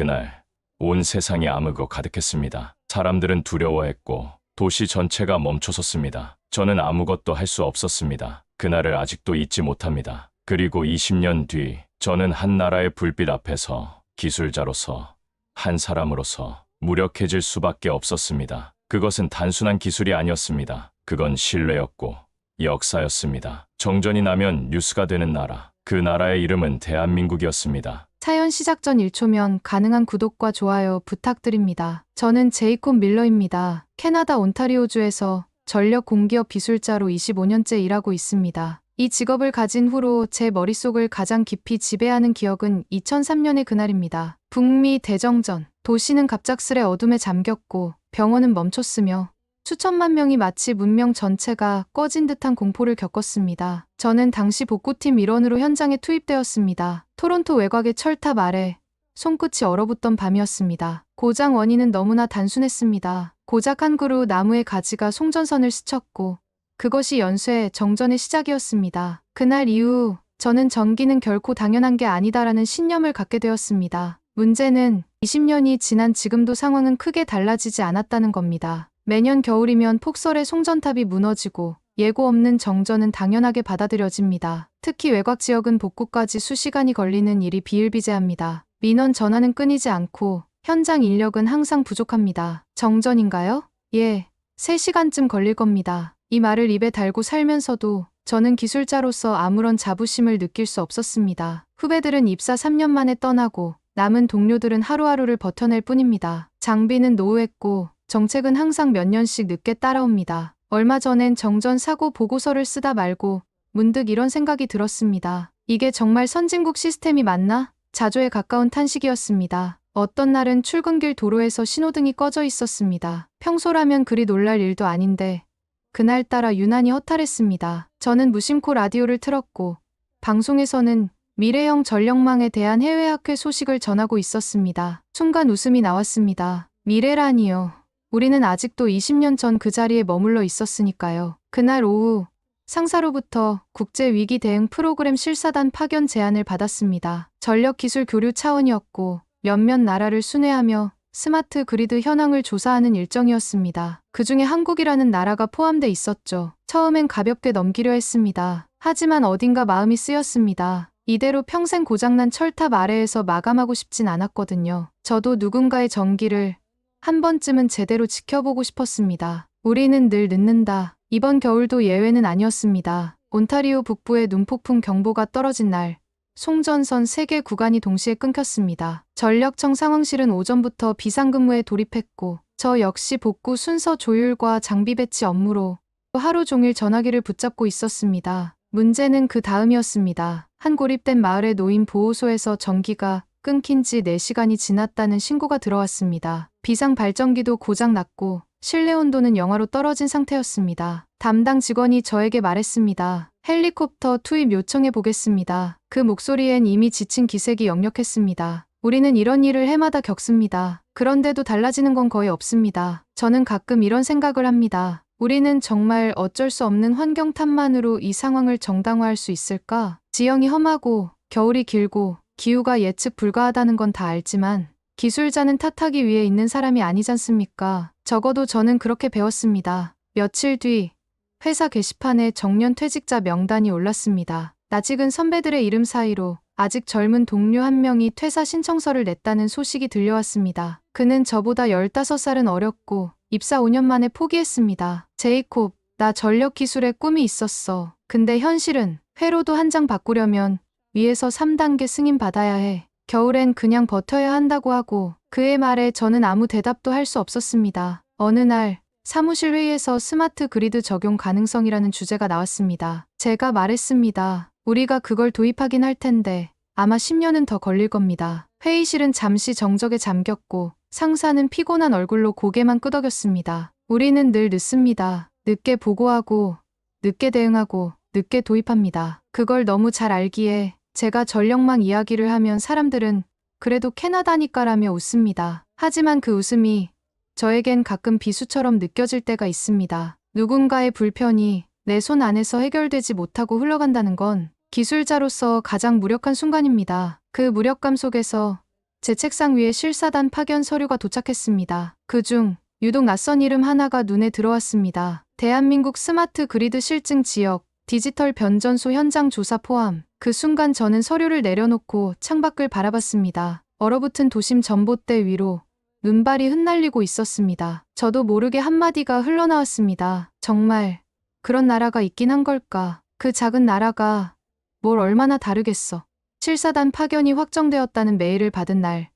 그날 온 세상이 암흑어 가득했습니다. 사람들은 두려워했고 도시 전체가 멈춰섰습니다. 저는 아무것도 할 수 없었습니다. 그날을 아직도 잊지 못합니다. 그리고 20년 뒤 저는 한 나라의 불빛 앞에서 기술자로서, 한 사람으로서 무력해질 수밖에 없었습니다. 그것은 단순한 기술이 아니었습니다. 그건 신뢰였고 역사였습니다. 정전이 나면 뉴스가 되는 나라, 그 나라의 이름은 대한민국이었습니다. 사연 시작 전 1초면 가능한 구독과 좋아요 부탁드립니다. 저는 제이콥 밀러입니다. 캐나다 온타리오주에서 전력 공기업 기술자로 25년째 일하고 있습니다. 이 직업을 가진 후로 제 머릿속을 가장 깊이 지배하는 기억은 2003년의 그날입니다. 북미 대정전, 도시는 갑작스레 어둠에 잠겼고 병원은 멈췄으며 수천만 명이 마치 문명 전체가 꺼진 듯한 공포를 겪었습니다. 저는 당시 복구팀 일원으로 현장에 투입되었습니다. 토론토 외곽의 철탑 아래 손끝이 얼어붙던 밤이었습니다. 고장 원인은 너무나 단순했습니다. 고작 한 그루 나무의 가지가 송전선을 스쳤고 그것이 연쇄 정전의 시작이었습니다. 그날 이후 저는 전기는 결코 당연한 게 아니다라는 신념을 갖게 되었습니다. 문제는 20년이 지난 지금도 상황은 크게 달라지지 않았다는 겁니다. 매년 겨울이면 폭설에 송전탑이 무너지고 예고 없는 정전은 당연하게 받아들여집니다. 특히 외곽 지역은 복구까지 수시간이 걸리는 일이 비일비재합니다. 민원 전화는 끊이지 않고 현장 인력은 항상 부족합니다. 정전인가요? 예, 3시간쯤 걸릴 겁니다. 이 말을 입에 달고 살면서도 저는 기술자로서 아무런 자부심을 느낄 수 없었습니다. 후배들은 입사 3년 만에 떠나고 남은 동료들은 하루하루를 버텨낼 뿐입니다. 장비는 노후했고 정책은 항상 몇 년씩 늦게 따라옵니다. 얼마 전엔 정전 사고 보고서를 쓰다 말고 문득 이런 생각이 들었습니다. 이게 정말 선진국 시스템이 맞나? 자조에 가까운 탄식이었습니다. 어떤 날은 출근길 도로에서 신호등이 꺼져 있었습니다. 평소라면 그리 놀랄 일도 아닌데 그날따라 유난히 허탈했습니다. 저는 무심코 라디오를 틀었고 방송에서는 미래형 전력망에 대한 해외 학회 소식을 전하고 있었습니다. 순간 웃음이 나왔습니다. 미래라니요. 우리는 아직도 20년 전 그 자리에 머물러 있었으니까요. 그날 오후 상사로부터 국제위기 대응 프로그램 실사단 파견 제안을 받았습니다. 전력기술 교류 차원이었고 몇몇 나라를 순회하며 스마트 그리드 현황을 조사하는 일정이었습니다. 그중에 한국이라는 나라가 포함돼 있었죠. 처음엔 가볍게 넘기려 했습니다. 하지만 어딘가 마음이 쓰였습니다. 이대로 평생 고장난 철탑 아래에서 마감하고 싶진 않았거든요. 저도 누군가의 전기를 한 번쯤은 제대로 지켜보고 싶었습니다. 우리는 늘 늦는다. 이번 겨울도 예외는 아니었습니다. 온타리오 북부의 눈폭풍 경보가 떨어진 날, 송전선 3개 구간이 동시에 끊겼습니다. 전력청 상황실은 오전부터 비상근무에 돌입했고 저 역시 복구 순서 조율과 장비 배치 업무로 하루 종일 전화기를 붙잡고 있었습니다. 문제는 그 다음이었습니다. 한 고립된 마을의 노인 보호소에서 전기가 끊긴 지 4시간이 지났다는 신고가 들어왔습니다. 비상 발전기도 고장 났고 실내 온도는 영하로 떨어진 상태였습니다. 담당 직원이 저에게 말했습니다. 헬리콥터 투입 요청해 보겠습니다. 그 목소리엔 이미 지친 기색이 역력했습니다. 우리는 이런 일을 해마다 겪습니다. 그런데도 달라지는 건 거의 없습니다. 저는 가끔 이런 생각을 합니다. 우리는 정말 어쩔 수 없는 환경 탓만으로 이 상황을 정당화할 수 있을까? 지형이 험하고 겨울이 길고 기후가 예측 불가하다는 건 다 알지만 기술자는 탓하기 위해 있는 사람이 아니지 않습니까? 적어도 저는 그렇게 배웠습니다. 며칠 뒤 회사 게시판에 정년 퇴직자 명단이 올랐습니다. 낯익은 선배들의 이름 사이로 아직 젊은 동료 한 명이 퇴사 신청서를 냈다는 소식이 들려왔습니다. 그는 저보다 15살은 어렸고 입사 5년 만에 포기했습니다. 제이콥, 나 전력 기술에 꿈이 있었어. 근데 현실은 회로도 한 장 바꾸려면 위에서 3단계 승인 받아야 해. 겨울엔 그냥 버텨야 한다고 하고 그의 말에 저는 아무 대답도 할 수 없었습니다. 어느 날 사무실 회의에서 스마트 그리드 적용 가능성이라는 주제가 나왔습니다. 제가 말했습니다. 우리가 그걸 도입하긴 할 텐데 아마 10년은 더 걸릴 겁니다. 회의실은 잠시 정적에 잠겼고 상사는 피곤한 얼굴로 고개만 끄덕였습니다. 우리는 늘 늦습니다. 늦게 보고하고 늦게 대응하고 늦게 도입합니다. 그걸 너무 잘 알기에 제가 전력망 이야기를 하면 사람들은 그래도 캐나다니까라며 웃습니다. 하지만 그 웃음이 저에겐 가끔 비수처럼 느껴질 때가 있습니다. 누군가의 불편이 내 손 안에서 해결되지 못하고 흘러간다는 건 기술자로서 가장 무력한 순간입니다. 그 무력감 속에서 제 책상 위에 실사단 파견 서류가 도착했습니다. 그중 유독 낯선 이름 하나가 눈에 들어왔습니다. 대한민국 스마트 그리드 실증 지역 디지털 변전소 현장 조사 포함. 그 순간 저는 서류를 내려놓고 창밖을 바라봤습니다. 얼어붙은 도심 전봇대 위로 눈발이 흩날리고 있었습니다. 저도 모르게 한마디가 흘러나왔습니다. 정말 그런 나라가 있긴 한 걸까? 그 작은 나라가 뭘 얼마나 다르겠어. 실사단 파견이 확정되었다는 메일을 받은 날,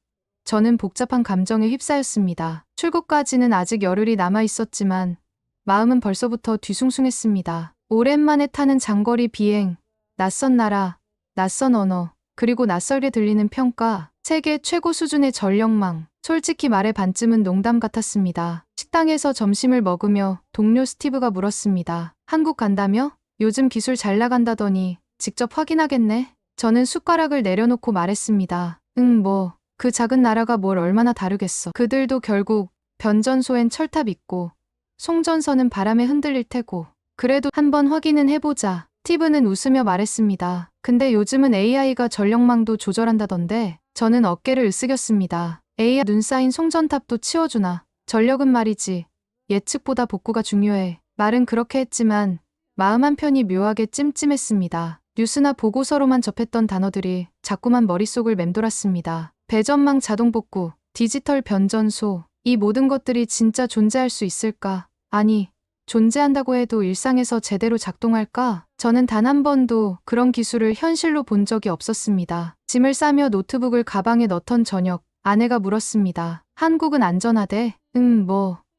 저는 복잡한 감정에 휩싸였습니다. 출국까지는 아직 열흘이 남아 있었지만 마음은 벌써부터 뒤숭숭했습니다. 오랜만에 타는 장거리 비행, 낯선 나라, 낯선 언어, 그리고 낯설게 들리는 평가, 세계 최고 수준의 전력망. 솔직히 말해 반쯤은 농담 같았습니다. 식당에서 점심을 먹으며 동료 스티브가 물었습니다. 한국 간다며? 요즘 기술 잘 나간다더니 직접 확인하겠네? 저는 숟가락을 내려놓고 말했습니다. 그 작은 나라가 뭘 얼마나 다르겠어. 그들도 결국 변전소엔 철탑 있고 송전선은 바람에 흔들릴 테고 그래도 한번 확인은 해보자. 스티브는 웃으며 말했습니다. 근데 요즘은 AI가 전력망도 조절한다던데. 저는 어깨를 으쓱였습니다. AI 눈 쌓인 송전탑도 치워주나. 전력은 말이지. 예측보다 복구가 중요해. 말은 그렇게 했지만 마음 한편이 묘하게 찜찜했습니다. 뉴스나 보고서로만 접했던 단어들이 자꾸만 머릿속을 맴돌았습니다. 배전망 자동 복구, 디지털 변전소, 이 모든 것들이 진짜 존재할 수 있을까? 아니, 존재한다고 해도 일상에서 제대로 작동할까? 저는 단 한 번도 그런 기술을 현실로 본 적이 없었습니다. 짐을 싸며 노트북을 가방에 넣던 저녁, 아내가 물었습니다. 한국은 안전하대?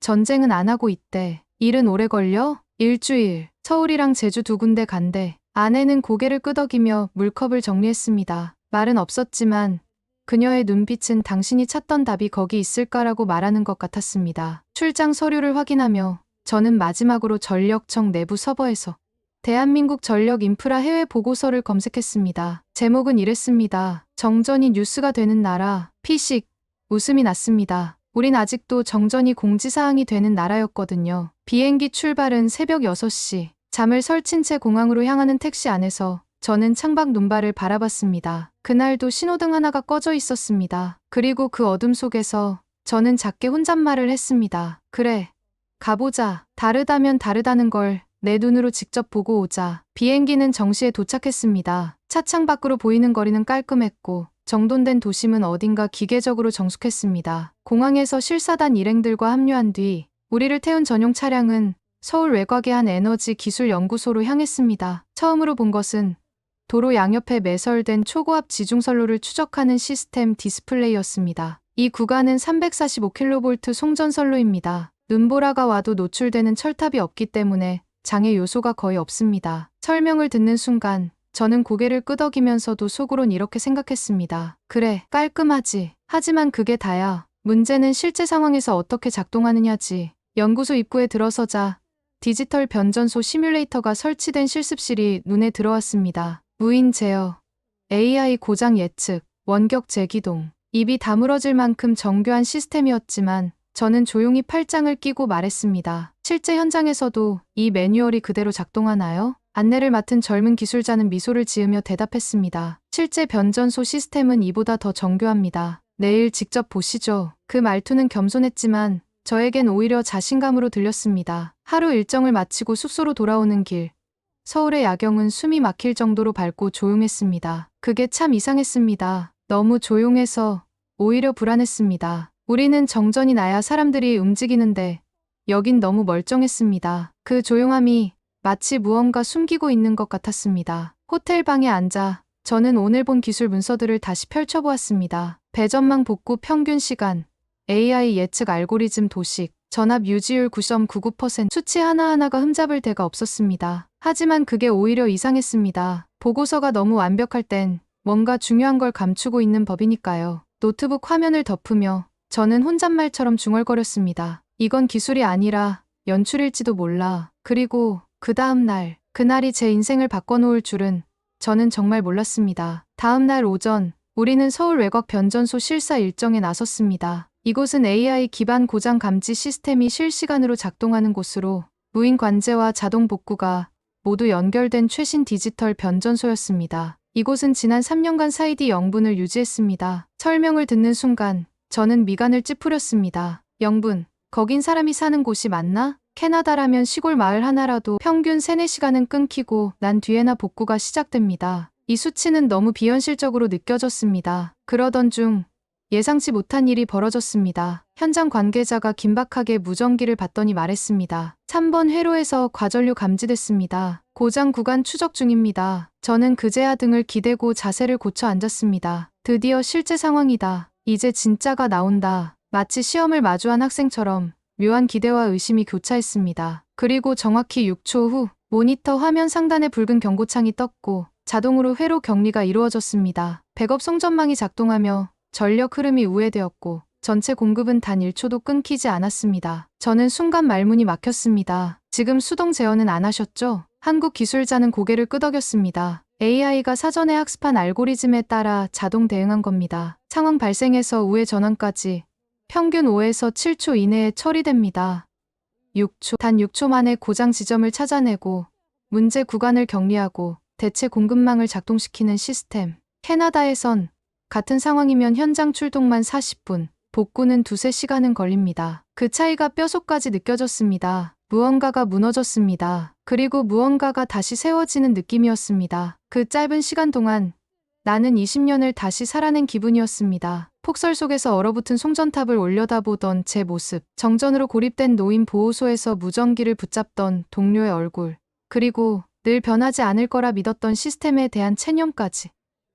전쟁은 안 하고 있대. 일은 오래 걸려? 일주일. 서울이랑 제주 두 군데 간대. 아내는 고개를 끄덕이며 물컵을 정리했습니다. 말은 없었지만 그녀의 눈빛은 당신이 찾던 답이 거기 있을까라고 말하는 것 같았습니다. 출장 서류를 확인하며 저는 마지막으로 전력청 내부 서버에서 대한민국 전력 인프라 해외 보고서를 검색했습니다. 제목은 이랬습니다. 정전이 뉴스가 되는 나라, 피식. 웃음이 났습니다. 우린 아직도 정전이 공지사항이 되는 나라였거든요. 비행기 출발은 새벽 6시. 잠을 설친 채 공항으로 향하는 택시 안에서 저는 창밖 눈발을 바라봤습니다. 그날도 신호등 하나가 꺼져 있었습니다. 그리고 그 어둠 속에서 저는 작게 혼잣말을 했습니다. 그래, 가보자. 다르다면 다르다는 걸 내 눈으로 직접 보고 오자. 비행기는 정시에 도착했습니다. 차창 밖으로 보이는 거리는 깔끔했고 정돈된 도심은 어딘가 기계적으로 정숙했습니다. 공항에서 실사단 일행들과 합류한 뒤 우리를 태운 전용 차량은 서울 외곽의 한 에너지 기술 연구소로 향했습니다. 처음으로 본 것은 도로 양옆에 매설된 초고압 지중선로를 추적하는 시스템 디스플레이였습니다. 이 구간은 345kV 송전선로입니다. 눈보라가 와도 노출되는 철탑이 없기 때문에 장애 요소가 거의 없습니다. 설명을 듣는 순간 저는 고개를 끄덕이면서도 속으론 이렇게 생각했습니다. 그래, 깔끔하지. 하지만 그게 다야. 문제는 실제 상황에서 어떻게 작동하느냐지. 연구소 입구에 들어서자 디지털 변전소 시뮬레이터가 설치된 실습실이 눈에 들어왔습니다. 무인 제어, AI 고장 예측, 원격 재기동. 입이 다물어질 만큼 정교한 시스템이었지만 저는 조용히 팔짱을 끼고 말했습니다. 실제 현장에서도 이 매뉴얼이 그대로 작동하나요? 안내를 맡은 젊은 기술자는 미소를 지으며 대답했습니다. 실제 변전소 시스템은 이보다 더 정교합니다. 내일 직접 보시죠. 그 말투는 겸손했지만 저에겐 오히려 자신감으로 들렸습니다. 하루 일정을 마치고 숙소로 돌아오는 길. 서울의 야경은 숨이 막힐 정도로 밝고 조용했습니다. 그게 참 이상했습니다. 너무 조용해서 오히려 불안했습니다. 우리는 정전이 나야 사람들이 움직이는데 여긴 너무 멀쩡했습니다. 그 조용함이 마치 무언가 숨기고 있는 것 같았습니다. 호텔 방에 앉아 저는 오늘 본 기술 문서들을 다시 펼쳐보았습니다. 배전망 복구 평균 시간, AI 예측 알고리즘 도식, 전압 유지율 9.99%, 수치 하나하나가 흠잡을 데가 없었습니다. 하지만 그게 오히려 이상했습니다. 보고서가 너무 완벽할 땐 뭔가 중요한 걸 감추고 있는 법이니까요. 노트북 화면을 덮으며 저는 혼잣말처럼 중얼거렸습니다. 이건 기술이 아니라 연출일지도 몰라. 그리고 그 다음 날, 그날이 제 인생을 바꿔놓을 줄은 저는 정말 몰랐습니다. 다음 날 오전, 우리는 서울 외곽 변전소 실사 일정에 나섰습니다. 이곳은 AI 기반 고장 감지 시스템이 실시간으로 작동하는 곳으로 무인 관제와 자동 복구가 모두 연결된 최신 디지털 변전소였습니다. 이곳은 지난 3년간 사이디 영분을 유지했습니다. 설명을 듣는 순간 저는 미간을 찌푸렸습니다. 영분, 거긴 사람이 사는 곳이 맞나? 캐나다라면 시골 마을 하나라도 평균 3-4시간은 끊기고 난 뒤에나 복구가 시작됩니다. 이 수치는 너무 비현실적으로 느껴졌습니다. 그러던 중 예상치 못한 일이 벌어졌습니다. 현장 관계자가 긴박하게 무전기를 받더니 말했습니다. 3번 회로에서 과전류 감지됐습니다. 고장 구간 추적 중입니다. 저는 그제야 등을 기대고 자세를 고쳐 앉았습니다. 드디어 실제 상황이다. 이제 진짜가 나온다. 마치 시험을 마주한 학생처럼 묘한 기대와 의심이 교차했습니다. 그리고 정확히 6초 후 모니터 화면 상단에 붉은 경고창이 떴고 자동으로 회로 격리가 이루어졌습니다. 백업 송전망이 작동하며 전력 흐름이 우회되었고 전체 공급은 단 1초도 끊기지 않았습니다. 저는 순간 말문이 막혔습니다. 지금 수동 제어는 안 하셨죠? 한국 기술자는 고개를 끄덕였습니다. AI가 사전에 학습한 알고리즘에 따라 자동 대응한 겁니다. 상황 발생에서 우회 전환까지 평균 5에서 7초 이내에 처리됩니다. 6초, 단 6초 만에 고장 지점을 찾아내고 문제 구간을 격리하고 대체 공급망을 작동시키는 시스템. 캐나다에선 같은 상황이면 현장 출동만 40분, 복구는 2-3시간은 걸립니다. 그 차이가 뼛속까지 느껴졌습니다. 무언가가 무너졌습니다. 그리고 무언가가 다시 세워지는 느낌이었습니다. 그 짧은 시간 동안 나는 20년을 다시 살아낸 기분이었습니다. 폭설 속에서 얼어붙은 송전탑을 올려다보던 제 모습, 정전으로 고립된 노인 보호소에서 무전기를 붙잡던 동료의 얼굴, 그리고 늘 변하지 않을 거라 믿었던 시스템에 대한 체념까지.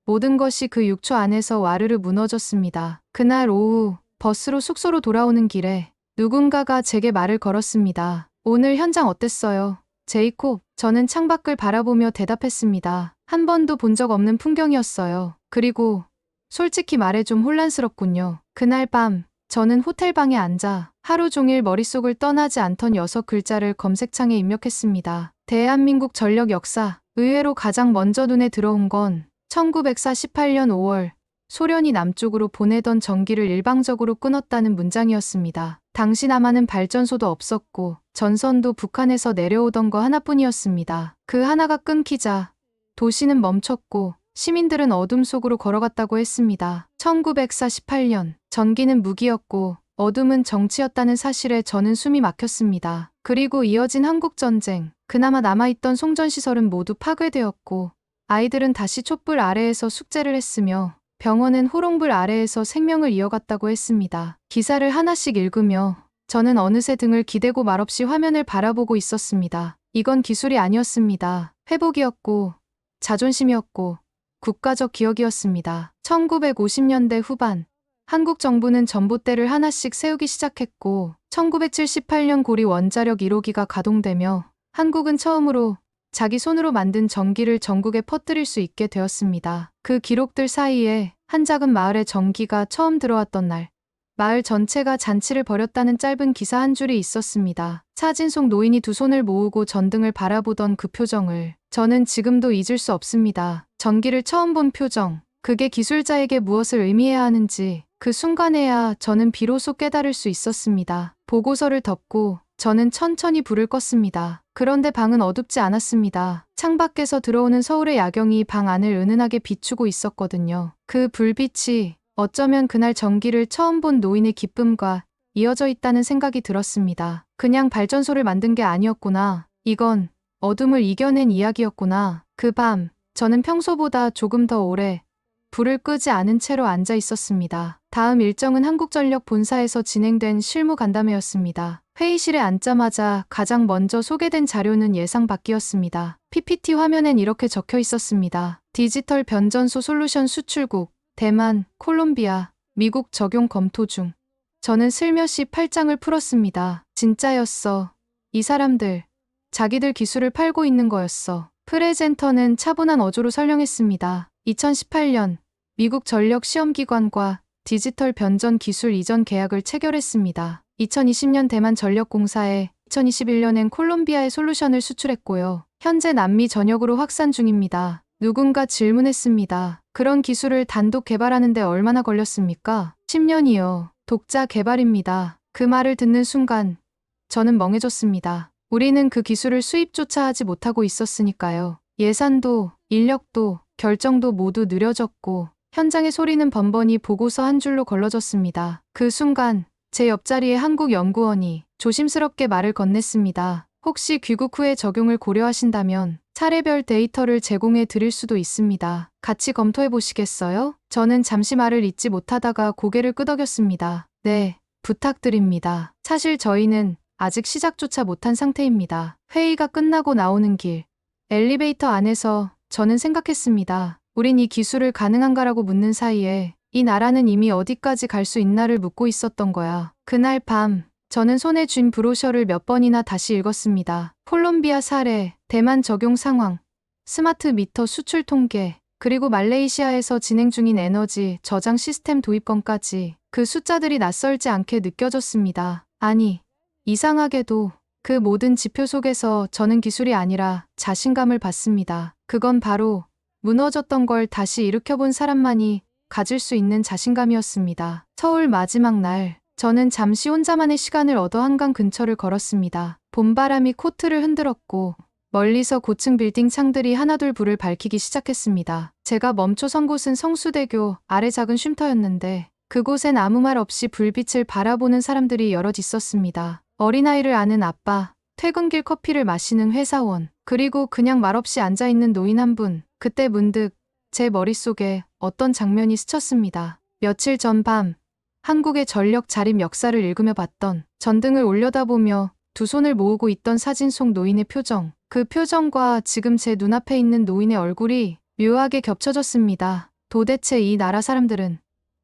모든 것이 그 6초 안에서 와르르 무너졌습니다. 그날 오후 버스로 숙소로 돌아오는 길에 누군가가 제게 말을 걸었습니다. 오늘 현장 어땠어요? 제이콥, 저는 창밖을 바라보며 대답했습니다. 한 번도 본 적 없는 풍경이었어요. 그리고 솔직히 말해 좀 혼란스럽군요. 그날 밤 저는 호텔방에 앉아 하루 종일 머릿속을 떠나지 않던 6글자를 검색창에 입력했습니다. 대한민국 전력 역사. 의외로 가장 먼저 눈에 들어온 건 1948년 5월 소련이 남쪽으로 보내던 전기를 일방적으로 끊었다는 문장이었습니다. 당시 남한은 발전소도 없었고 전선도 북한에서 내려오던 거 하나뿐이었습니다. 그 하나가 끊기자 도시는 멈췄고 시민들은 어둠 속으로 걸어갔다고 했습니다. 1948년 전기는 무기였고 어둠은 정치였다는 사실에 저는 숨이 막혔습니다. 그리고 이어진 한국전쟁. 그나마 남아있던 송전시설은 모두 파괴되었고 아이들은 다시 촛불 아래에서 숙제를 했으며 병원은 호롱불 아래에서 생명을 이어갔다고 했습니다. 기사를 하나씩 읽으며 저는 어느새 등을 기대고 말없이 화면을 바라보고 있었습니다. 이건 기술이 아니었습니다. 회복이었고 자존심이었고 국가적 기억이었습니다. 1950년대 후반 한국 정부는 전봇대를 하나씩 세우기 시작했고 1978년 고리 원자력 1호기가 가동되며 한국은 처음으로 자기 손으로 만든 전기를 전국에 퍼뜨릴 수 있게 되었습니다. 그 기록들 사이에 한 작은 마을에 전기가 처음 들어왔던 날, 마을 전체가 잔치를 벌였다는 짧은 기사 한 줄이 있었습니다. 사진 속 노인이 두 손을 모으고 전등을 바라보던 그 표정을 저는 지금도 잊을 수 없습니다. 전기를 처음 본 표정, 그게 기술자에게 무엇을 의미해야 하는지 그 순간에야 저는 비로소 깨달을 수 있었습니다. 보고서를 덮고 저는 천천히 불을 껐습니다. 그런데 방은 어둡지 않았습니다. 창밖에서 들어오는 서울의 야경이 방 안을 은은하게 비추고 있었거든요. 그 불빛이 어쩌면 그날 전기를 처음 본 노인의 기쁨과 이어져 있다는 생각이 들었습니다. 그냥 발전소를 만든 게 아니었구나. 이건 어둠을 이겨낸 이야기였구나. 그 밤, 저는 평소보다 조금 더 오래 불을 끄지 않은 채로 앉아 있었습니다. 다음 일정은 한국전력 본사에서 진행된 실무 간담회였습니다. 회의실에 앉자마자 가장 먼저 소개된 자료는 예상 밖이었습니다. PPT 화면엔 이렇게 적혀 있었습니다. 디지털 변전소 솔루션 수출국, 대만, 콜롬비아, 미국 적용 검토 중. 저는 슬며시 팔짱을 풀었습니다. 진짜였어. 이 사람들, 자기들 기술을 팔고 있는 거였어. 프레젠터는 차분한 어조로 설명했습니다. 2018년 미국 전력 시험기관과 디지털 변전 기술 이전 계약을 체결했습니다. 2020년 대만 전력공사에 2021년엔 콜롬비아에 솔루션을 수출했고요. 현재 남미 전역으로 확산 중입니다. 누군가 질문했습니다. 그런 기술을 단독 개발하는데 얼마나 걸렸습니까? 10년이요. 독자 개발입니다. 그 말을 듣는 순간 저는 멍해졌습니다. 우리는 그 기술을 수입조차 하지 못하고 있었으니까요. 예산도, 인력도, 결정도 모두 느려졌고 현장의 소리는 번번이 보고서 한 줄로 걸러졌습니다. 그 순간 제 옆자리에 한국 연구원이 조심스럽게 말을 건넸습니다. 혹시 귀국 후에 적용을 고려하신다면 차례별 데이터를 제공해 드릴 수도 있습니다. 같이 검토해 보시겠어요? 저는 잠시 말을 잇지 못하다가 고개를 끄덕였습니다. 네, 부탁드립니다. 사실 저희는 아직 시작조차 못한 상태입니다. 회의가 끝나고 나오는 길, 엘리베이터 안에서 저는 생각했습니다. 우린 이 기술을 가능한가라고 묻는 사이에 이 나라는 이미 어디까지 갈 수 있나를 묻고 있었던 거야. 그날 밤, 저는 손에 쥔 브로셔를 몇 번이나 다시 읽었습니다. 콜롬비아 사례, 대만 적용 상황, 스마트 미터 수출 통계, 그리고 말레이시아에서 진행 중인 에너지 저장 시스템 도입건까지 그 숫자들이 낯설지 않게 느껴졌습니다. 아니, 이상하게도 그 모든 지표 속에서 저는 기술이 아니라 자신감을 받습니다. 그건 바로 무너졌던 걸 다시 일으켜본 사람만이 가질 수 있는 자신감이었습니다. 서울 마지막 날, 저는 잠시 혼자만의 시간을 얻어 한강 근처를 걸었습니다. 봄바람이 코트를 흔들었고 멀리서 고층 빌딩 창들이 하나둘 불을 밝히기 시작했습니다. 제가 멈춰선 곳은 성수대교 아래 작은 쉼터였는데 그곳엔 아무 말 없이 불빛을 바라보는 사람들이 여럿 있었습니다. 어린아이를 아는 아빠, 퇴근길 커피를 마시는 회사원, 그리고 그냥 말없이 앉아있는 노인 한 분. 그때 문득 제 머릿속에 어떤 장면이 스쳤습니다. 며칠 전 밤, 한국의 전력 자립 역사를 읽으며 봤던 전등을 올려다보며 두 손을 모으고 있던 사진 속 노인의 표정. 그 표정과 지금 제 눈앞에 있는 노인의 얼굴이 묘하게 겹쳐졌습니다. 도대체 이 나라 사람들은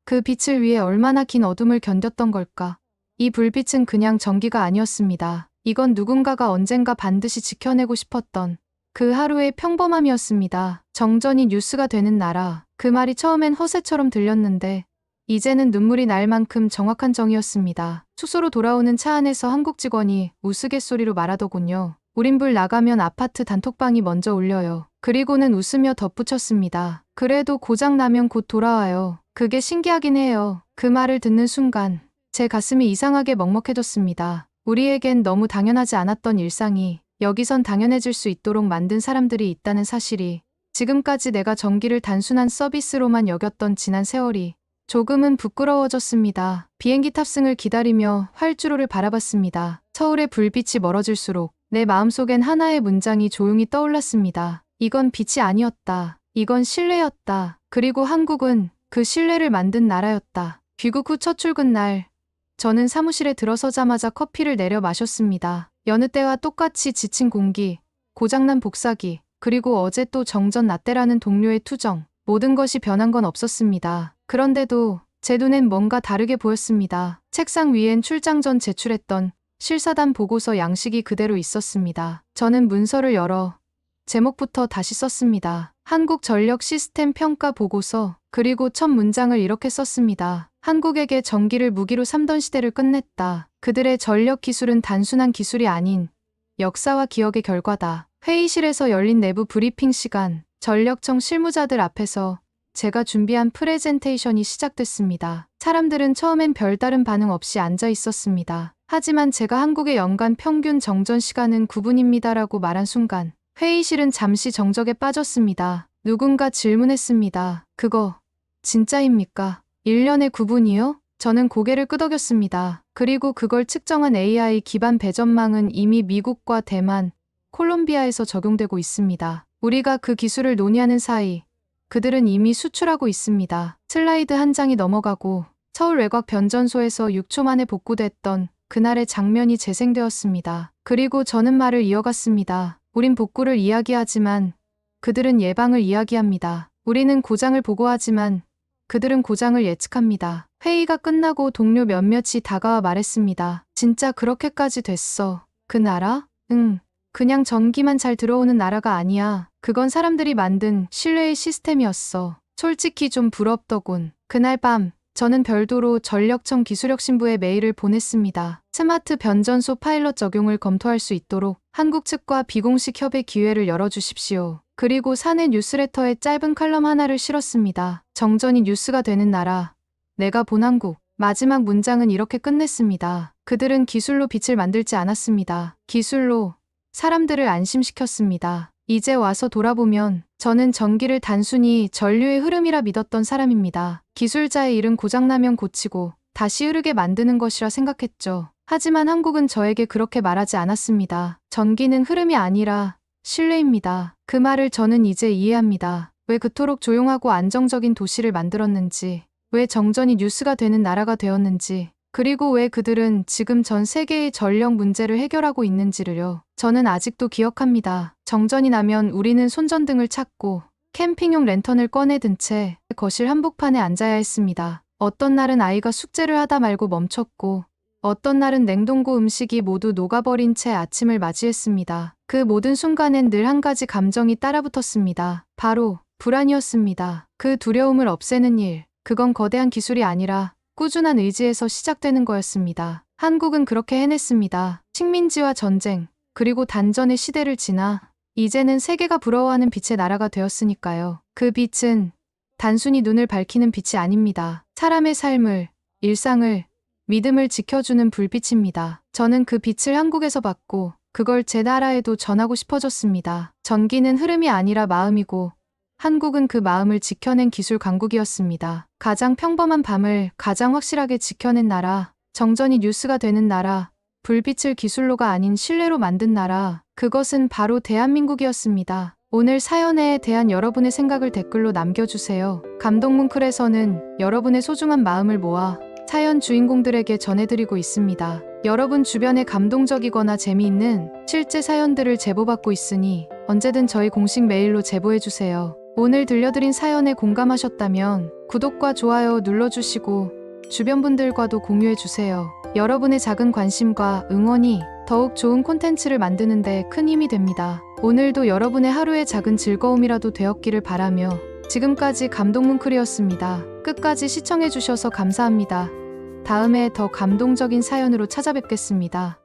그 빛을 위해 얼마나 긴 어둠을 견뎠던 걸까? 이 불빛은 그냥 전기가 아니었습니다. 이건 누군가가 언젠가 반드시 지켜내고 싶었던 그 하루의 평범함이었습니다. 정전이 뉴스가 되는 나라. 그 말이 처음엔 허세처럼 들렸는데 이제는 눈물이 날 만큼 정확한 정의였습니다. 숙소로 돌아오는 차 안에서 한국 직원이 우스갯소리로 말하더군요. 우린 불 나가면 아파트 단톡방이 먼저 울려요. 그리고는 웃으며 덧붙였습니다. 그래도 고장 나면 곧 돌아와요. 그게 신기하긴 해요. 그 말을 듣는 순간 제 가슴이 이상하게 먹먹해졌습니다. 우리에겐 너무 당연하지 않았던 일상이 여기선 당연해질 수 있도록 만든 사람들이 있다는 사실이, 지금까지 내가 전기를 단순한 서비스로만 여겼던 지난 세월이 조금은 부끄러워졌습니다. 비행기 탑승을 기다리며 활주로를 바라봤습니다. 서울의 불빛이 멀어질수록 내 마음속엔 하나의 문장이 조용히 떠올랐습니다. 이건 빛이 아니었다. 이건 신뢰였다. 그리고 한국은 그 신뢰를 만든 나라였다. 귀국 후 첫 출근 날, 저는 사무실에 들어서자마자 커피를 내려 마셨습니다. 여느 때와 똑같이 지친 공기, 고장난 복사기, 그리고 어제 또 정전 났대라는 동료의 투정, 모든 것이 변한 건 없었습니다. 그런데도 제 눈엔 뭔가 다르게 보였습니다. 책상 위엔 출장 전 제출했던 실사단 보고서 양식이 그대로 있었습니다. 저는 문서를 열어 제목부터 다시 썼습니다. 한국 전력 시스템 평가 보고서. 그리고 첫 문장을 이렇게 썼습니다. 한국에게 전기를 무기로 삼던 시대를 끝냈다. 그들의 전력 기술은 단순한 기술이 아닌 역사와 기억의 결과다. 회의실에서 열린 내부 브리핑 시간, 전력청 실무자들 앞에서 제가 준비한 프레젠테이션이 시작됐습니다. 사람들은 처음엔 별다른 반응 없이 앉아 있었습니다. 하지만 제가 한국의 연간 평균 정전 시간은 9분입니다라고 말한 순간 회의실은 잠시 정적에 빠졌습니다. 누군가 질문했습니다. 그거 진짜입니까? 1년에 9분이요? 저는 고개를 끄덕였습니다. 그리고 그걸 측정한 AI 기반 배전망은 이미 미국과 대만, 콜롬비아에서 적용되고 있습니다. 우리가 그 기술을 논의하는 사이 그들은 이미 수출하고 있습니다. 슬라이드 한 장이 넘어가고 서울 외곽 변전소에서 6초 만에 복구됐던 그날의 장면이 재생되었습니다. 그리고 저는 말을 이어갔습니다. 우린 복구를 이야기하지만 그들은 예방을 이야기합니다. 우리는 고장을 보고하지만 그들은 고장을 예측합니다. 회의가 끝나고 동료 몇몇이 다가와 말했습니다. 진짜 그렇게까지 됐어. 그 나라? 응. 그냥 전기만 잘 들어오는 나라가 아니야. 그건 사람들이 만든 신뢰의 시스템이었어. 솔직히 좀 부럽더군. 그날 밤, 저는 별도로 전력청 기술혁신부에 메일을 보냈습니다. 스마트 변전소 파일럿 적용을 검토할 수 있도록 한국 측과 비공식 협의 기회를 열어주십시오. 그리고 사내 뉴스레터에 짧은 칼럼 하나를 실었습니다. 정전이 뉴스가 되는 나라. 내가 본 한국. 마지막 문장은 이렇게 끝냈습니다. 그들은 기술로 빛을 만들지 않았습니다. 기술로 사람들을 안심시켰습니다. 이제 와서 돌아보면 저는 전기를 단순히 전류의 흐름이라 믿었던 사람입니다. 기술자의 일은 고장나면 고치고 다시 흐르게 만드는 것이라 생각했죠. 하지만 한국은 저에게 그렇게 말하지 않았습니다. 전기는 흐름이 아니라 신뢰입니다. 그 말을 저는 이제 이해합니다. 왜 그토록 조용하고 안정적인 도시를 만들었는지, 왜 정전이 뉴스가 되는 나라가 되었는지, 그리고 왜 그들은 지금 전 세계의 전력 문제를 해결하고 있는지를요. 저는 아직도 기억합니다. 정전이 나면 우리는 손전등을 찾고 캠핑용 랜턴을 꺼내 든 채 거실 한복판에 앉아야 했습니다. 어떤 날은 아이가 숙제를 하다 말고 멈췄고 어떤 날은 냉동고 음식이 모두 녹아버린 채 아침을 맞이했습니다. 그 모든 순간엔 늘 한 가지 감정이 따라붙었습니다. 바로 불안이었습니다. 그 두려움을 없애는 일, 그건 거대한 기술이 아니라 꾸준한 의지에서 시작되는 거였습니다. 한국은 그렇게 해냈습니다. 식민지와 전쟁, 그리고 단전의 시대를 지나 이제는 세계가 부러워하는 빛의 나라가 되었으니까요. 그 빛은 단순히 눈을 밝히는 빛이 아닙니다. 사람의 삶을, 일상을, 믿음을 지켜주는 불빛입니다. 저는 그 빛을 한국에서 받고 그걸 제 나라에도 전하고 싶어졌습니다. 전기는 흐름이 아니라 마음이고 한국은 그 마음을 지켜낸 기술 강국이었습니다. 가장 평범한 밤을 가장 확실하게 지켜낸 나라, 정전이 뉴스가 되는 나라, 불빛을 기술로가 아닌 신뢰로 만든 나라, 그것은 바로 대한민국이었습니다. 오늘 사연에 대한 여러분의 생각을 댓글로 남겨주세요. 감동뭉클에서는 여러분의 소중한 마음을 모아 사연 주인공들에게 전해드리고 있습니다. 여러분 주변에 감동적이거나 재미있는 실제 사연들을 제보받고 있으니 언제든 저희 공식 메일로 제보해주세요. 오늘 들려드린 사연에 공감하셨다면 구독과 좋아요 눌러주시고 주변 분들과도 공유해주세요. 여러분의 작은 관심과 응원이 더욱 좋은 콘텐츠를 만드는 데 큰 힘이 됩니다. 오늘도 여러분의 하루의 작은 즐거움이라도 되었기를 바라며 지금까지 감동뭉클이었습니다. 끝까지 시청해주셔서 감사합니다. 다음에 더 감동적인 사연으로 찾아뵙겠습니다.